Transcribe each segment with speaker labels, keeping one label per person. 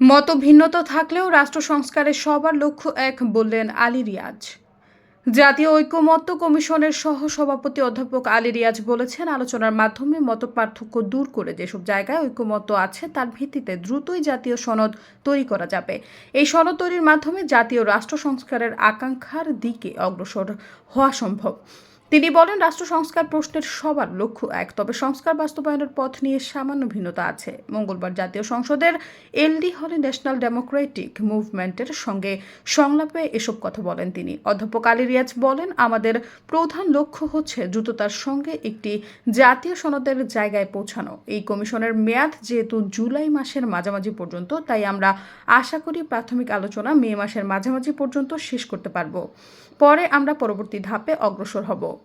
Speaker 1: মতভিন্নতা থাকলেও রাষ্ট্র সংস্কারে সবার লক্ষ্য এক, বললেন আলী রিয়াজ। জাতীয় ঐকমত্য কমিশনের সহ-সভাপতি অধ্যাপক আলী রিয়াজ বলেছেন, আলোচনার মাধ্যমে মতপার্থক্য দূর করে যেসব জায়গায় ঐকমত্য আছে তার ভিত্তিতে দ্রুতই জাতীয় সনদ তৈরি করা যাবে। এই সনদ তৈরির মাধ্যমে জাতীয় রাষ্ট্র সংস্কারের আকাঙ্ক্ষার দিকে অগ্রসর হওয়া সম্ভব। তিনি বলেন, রাষ্ট্র সংস্কার প্রশ্নের সবার লক্ষ্য এক, তবে সংস্কার বাস্তবায়নের পথ নিয়ে সামান্য ভিন্নতা আছে। মঙ্গলবার জাতীয় সংসদের এলডি হলে ন্যাশনাল ডেমোক্রেটিক মুভমেন্টের সঙ্গে সংলাপে এসব কথা বলেন তিনি। অধ্যাপক আলী রিয়াজ বলেন, আমাদের প্রধান লক্ষ্য হচ্ছে দ্রুততার সঙ্গে একটি জাতীয় সনদের জায়গায় পৌঁছানো। এই কমিশনের মেয়াদ যেহেতু জুলাই মাসের মাঝামাঝি পর্যন্ত, তাই আমরা আশা করি প্রাথমিক আলোচনা মে মাসের মাঝামাঝি পর্যন্ত শেষ করতে পারব। পরে আমরা পরবর্তী ধাপে অগ্রসর হব।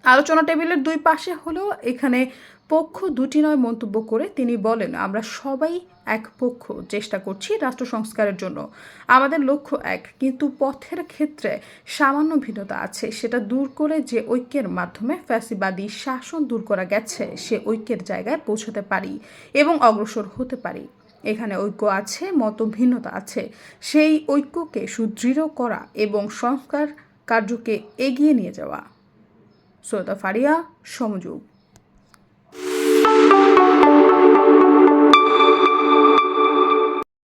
Speaker 1: আলোচনা টেবিলের দুই পাশে হলেও এখানে পক্ষ দুটি নয় মন্তব্য করে তিনি বলেন, আমরা সবাই এক পক্ষ, চেষ্টা করছি রাষ্ট্র সংস্কারের জন্য। আমাদের লক্ষ্য এক, কিন্তু পথের ক্ষেত্রে সামান্য ভিন্নতা আছে। সেটা দূর করে যে ঐক্যের মাধ্যমে ফ্যাসিবাদী শাসন দূর করা গেছে, সে ঐক্যের জায়গায় পৌঁছাতে পারি এবং অগ্রসর হতে পারি। এখানে ঐক্য আছে, মতভিন্নতা আছে। সেই ঐক্যকে সুদৃঢ় করা এবং সংস্কার কার্যকে এগিয়ে নিয়ে যাওয়া। সৈয়দা ফারিয়া, সমযোগ।